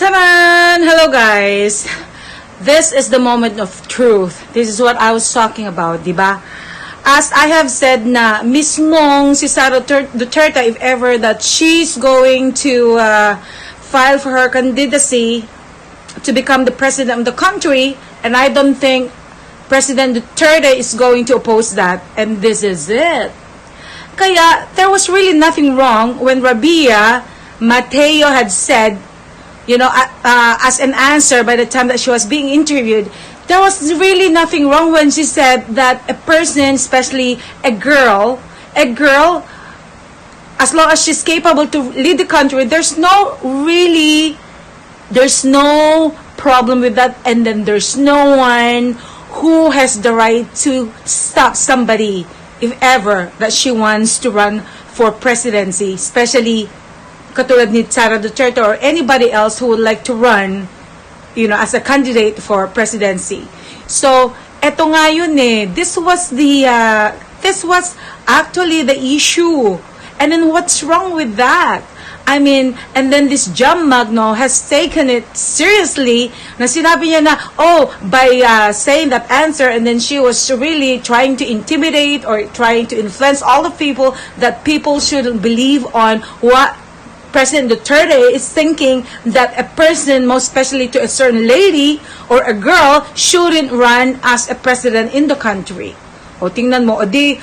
Taman! Hello guys! This is the moment of truth. This is what I was talking about, diba? As I have said na mismong si Sara Duterte, if ever that she's going to file for her candidacy to become the president of the country, and I don't think President Duterte is going to oppose that, and this is it. Kaya, there was really nothing wrong when RABIYA Mateo had said, you know, as an answer by the time that she was being interviewed, there was really nothing wrong when she said that a person, especially a girl, as long as she's capable to lead the country, there's no problem with that, and then there's no one who has the right to stop somebody if ever that she wants to run for presidency, especially katulad ni Sara Duterte or anybody else who would like to run, you know, as a candidate for presidency. So, eto nga yun eh. This was actually the issue. And then what's wrong with that? I mean, and then this Magno has taken it seriously na sinabi niya na, oh, by saying that answer, and then she was really trying to intimidate or trying to influence all the people that people shouldn't believe on what President Duterte is thinking, that a person, most especially to a certain lady or a girl, shouldn't run as a president in the country. O tingnan mo, o di,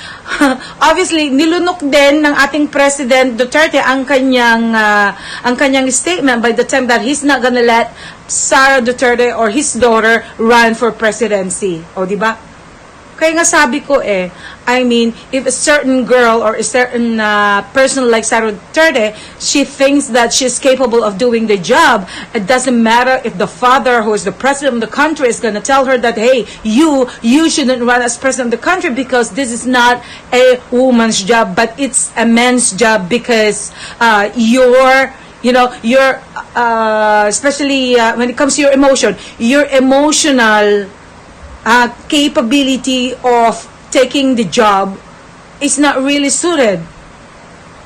obviously, nilunok din ng ating President Duterte ang kanyang statement by the time that he's not gonna let Sara Duterte or his daughter run for presidency. O di ba? Kaya nga sabi ko I mean, if a certain girl or a certain person like Sara Duterte, she thinks that she's capable of doing the job, it doesn't matter if the father, who is the president of the country, is going to tell her that, hey, you shouldn't run as president of the country because this is not a woman's job, but it's a man's job because especially when it comes to your emotional capability of taking the job is not really suited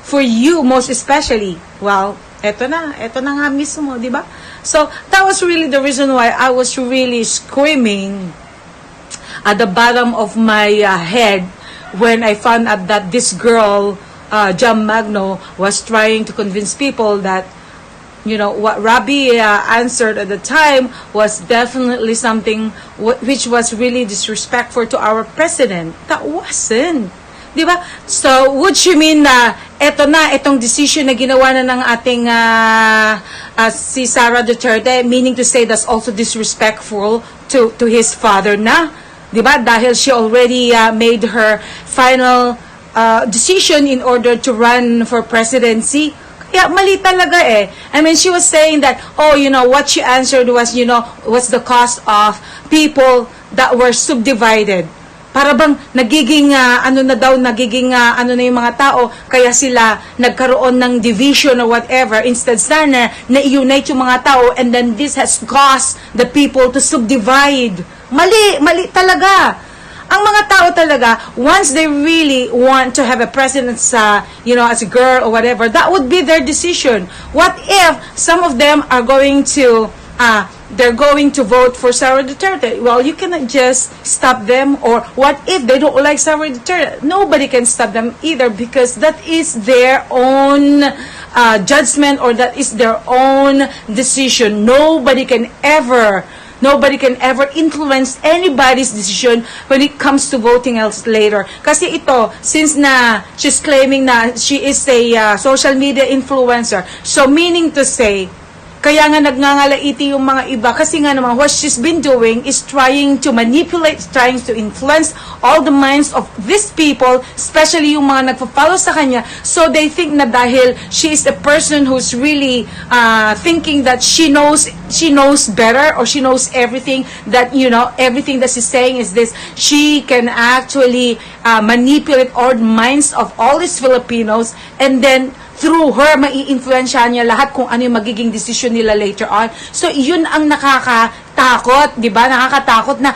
for you, most especially. Well, eto na nga mismo, di ba? So, that was really the reason why I was really screaming at the bottom of my head when I found out that this girl, Magno, was trying to convince people that, you know, what RABIYA answered at the time was definitely something which was really disrespectful to our president. That wasn't. Di ba? So, would you mean na itong decision na ginawa na ng ating si Sara Duterte, meaning to say that's also disrespectful to his father na? Di ba? Dahil she already made her final decision in order to run for presidency. Yeah, mali talaga I mean, she was saying that, oh, you know, what she answered was, you know, what's the cost of people that were subdivided. Para bang nagiging, ano na yung mga tao, kaya sila nagkaroon ng division or whatever. Instead, sana, na-unite yung mga tao, and then this has caused the people to subdivide. Mali talaga. Ang mga tao talaga, once they really want to have a president you know, as a girl or whatever, that would be their decision. What if some of them are going to, they're going to vote for Sara Duterte? Well, you cannot just stop them. Or what if they don't like Sara Duterte? Nobody can stop them either, because that is their own judgment, or that is their own decision. Nobody can ever influence anybody's decision when it comes to voting else later. Kasi ito, since na she's claiming na she is a social media influencer, so meaning to say, kaya nga nagnangalaiti yung mga iba, kasi nga naman what she's been doing is trying to manipulate, trying to influence all the minds of these people, especially yung mga nagpa-follow sa kanya, so they think na dahil she is a person who's really thinking that she knows better, or she knows everything, that, you know, everything that she's saying is this, she can actually manipulate all the minds of all these Filipinos, and then through her, mai-influensya niya lahat kung ano yung magiging decision nila later on. So, yun ang nakakatakot nakakatakot, di ba? Nakakatakot na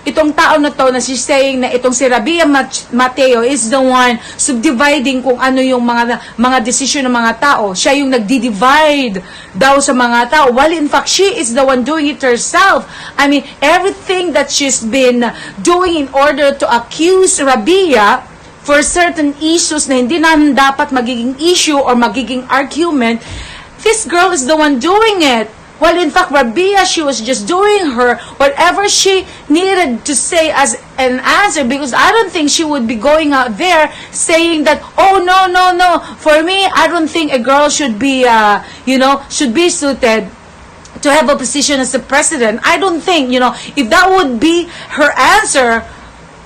itong tao na to na she's saying na itong si Rabia Mateo is the one subdividing kung ano yung mga decision ng mga tao. Siya yung nagdi-divide daw sa mga tao. While in fact, she is the one doing it herself. I mean, everything that she's been doing in order to accuse Rabia for certain issues na hindi na dapat magiging issue or magiging argument, this girl is the one doing it. Well, in fact, Rabia, she was just doing whatever she needed to say as an answer, because I don't think she would be going out there saying that, oh, no. For me, I don't think a girl should be, should be suited to have a position as a president. I don't think, if that would be her answer,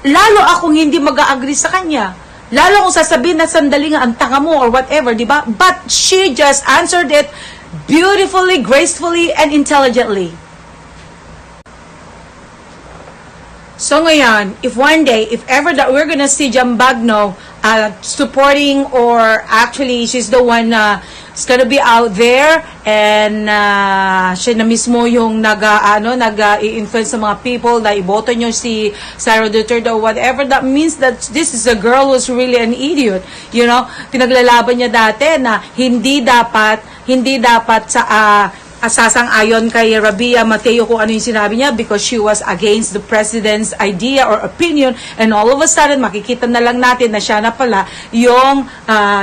lalo akong hindi mag-agree sa kanya. Lalo kung sasabihin na sandali nga ang tanga mo or whatever, di ba? But she just answered it beautifully, gracefully, and intelligently. So ngayon, if one day, if ever that we're gonna see Magno supporting, or actually she's the one is gonna be out there and siya na mismo yung nag-i-influence sa mga people na iboto nyo si Sara Duterte or whatever, that means that this is a girl who's really an idiot. Pinaglalaban niya dati na hindi dapat sa sasang-ayon kay Rabia Mateo kung ano yung sinabi niya because she was against the president's idea or opinion, and all of a sudden makikita na lang natin na siya na pala yung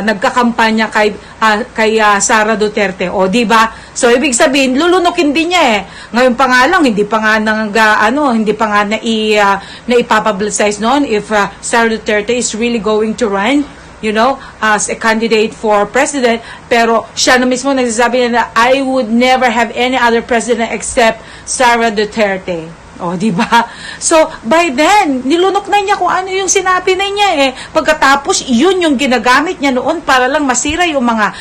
nagkakampanya kay Sara Duterte. O di ba? So ibig sabihin lulunukin din niya eh. Ngayon pa nga lang hindi pa nga na ipapublicize noon if Sara Duterte is really going to run as a candidate for president, pero siya na mismo nagsasabi na I would never have any other president except Sara Duterte. O, di ba? So, by then, nilunok na niya kung ano yung sinabi na niya eh. Pagkatapos, yun yung ginagamit niya noon para lang masira yung mga,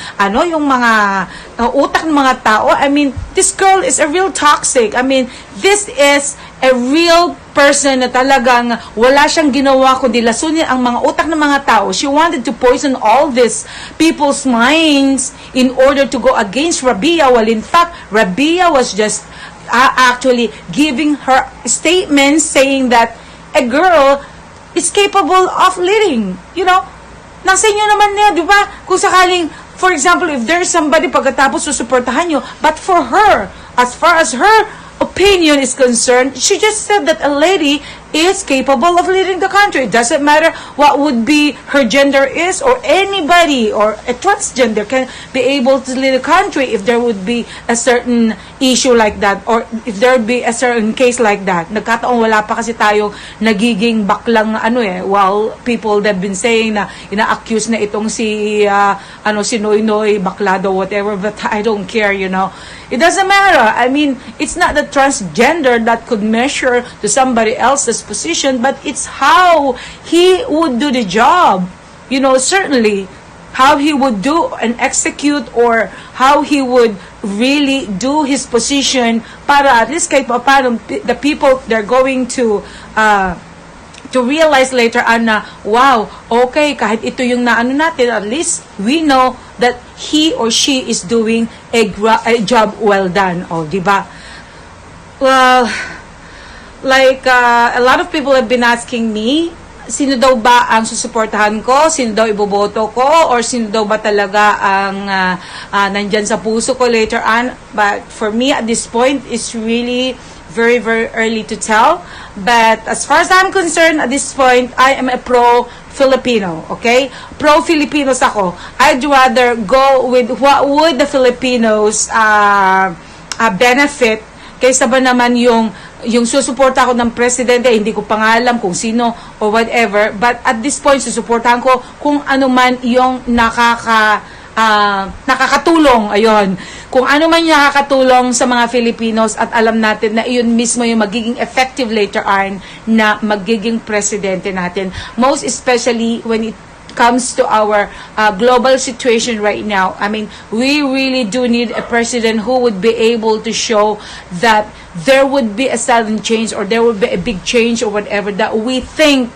utak ng mga tao. I mean, this girl is a real toxic. I mean, this is a real person na talagang wala siyang ginawa kundi lasunin ang mga utak ng mga tao. She wanted to poison all these people's minds in order to go against Rabia. Well, in fact, Rabia was just actually giving her statements saying that a girl is capable of leading. Nasa inyo naman niya, di ba? Kung sakaling, for example, if there's somebody pagkatapos susuportahan nyo, but for her, as far as her opinion is concerned, she just said that a lady is capable of leading the country. It doesn't matter what would be her gender is, or anybody or a transgender can be able to lead the country if there would be a certain issue like that, or if there would be a certain case like that. Nagkataon wala pa kasi tayo nagiging baklang while people that have been saying na ina-accuse na itong si Noy bakla daw whatever, but I don't care, It doesn't matter. I mean, it's not the transgender that could measure to somebody else's position, but it's how he would do the job. Certainly, how he would do and execute, or how he would really do his position para at least kahit paano the people, they're going to realize later on na, wow, okay, kahit ito yung naano natin, at least we know that he or she is doing a job well done. O, di ba? Well, like, a lot of people have been asking me, sino daw ba ang susuportahan ko? Sino daw iboboto ko? Or sino daw ba talaga ang nandyan sa puso ko later on? But for me, at this point, it's really very, very early to tell. But as far as I'm concerned, at this point, I am a pro-Filipino, okay? Pro-Filipinos ako. I'd rather go with what would the Filipinos benefit kaysa ba naman yung susuporta ko ng presidente, hindi ko pa nga alam kung sino or whatever. But at this point, susuportahan ko kung ano man yung nakakatulong, ayon. Kung ano man nakakatulong sa mga Filipinos, at alam natin na iyon mismo yung magiging effective later on na magiging presidente natin. Most especially when it comes to our global situation right now. I mean, we really do need a president who would be able to show that there would be a sudden change, or there would be a big change or whatever that we think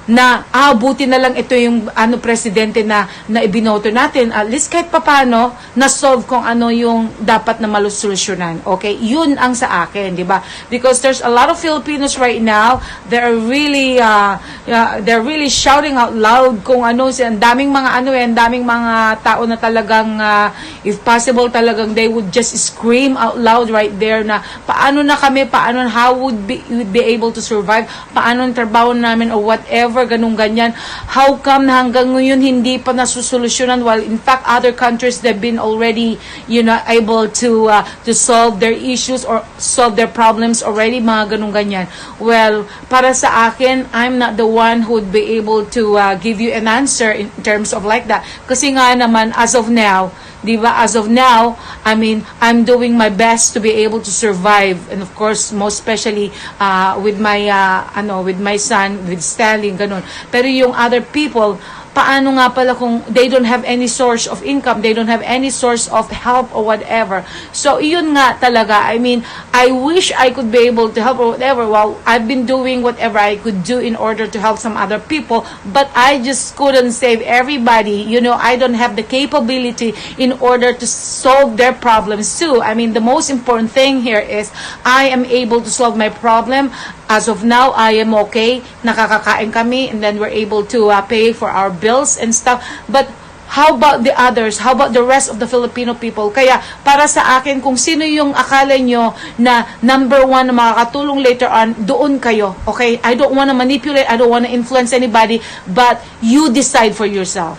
na buti na lang ito yung presidente na ibinoto natin, at least kahit papano na-solve kung ano yung dapat na malusolusyonan. Okay? Yun ang sa akin, di ba? Because there's a lot of Filipinos right now, they're really shouting out loud kung ano, ang daming mga ang daming mga tao na talagang if possible talagang they would just scream out loud right there na paano na kami, how would be able to survive, paano ang trabaho namin or whatever, ganun ganyan. How come hanggang ngayon hindi pa nasusolusyonan, while in fact other countries they've been already able to solve their issues or solve their problems already, mga ganun ganyan. Well, para sa akin, I'm not the one who would be able to give you an answer in terms of like that, kasi nga naman as of now, diba, as of now, I mean, I'm doing my best to be able to survive, and of course, most especially with my with my son, with Stanley, ganun. Pero yung other people, paano nga pala kung they don't have any source of income, they don't have any source of help or whatever. So, yun nga talaga. I mean, I wish I could be able to help or whatever. Well, I've been doing whatever I could do in order to help some other people, but I just couldn't save everybody. I don't have the capability in order to solve their problems too. I mean, the most important thing here is I am able to solve my problem. As of now, I am okay. Nakakakain kami, and then we're able to pay for our bills and stuff. But how about the others? How about the rest of the Filipino people? Kaya para sa akin, kung sino yung akala nyo na number one na makakatulong later on, doon kayo. Okay? I don't want to manipulate. I don't want to influence anybody. But you decide for yourself.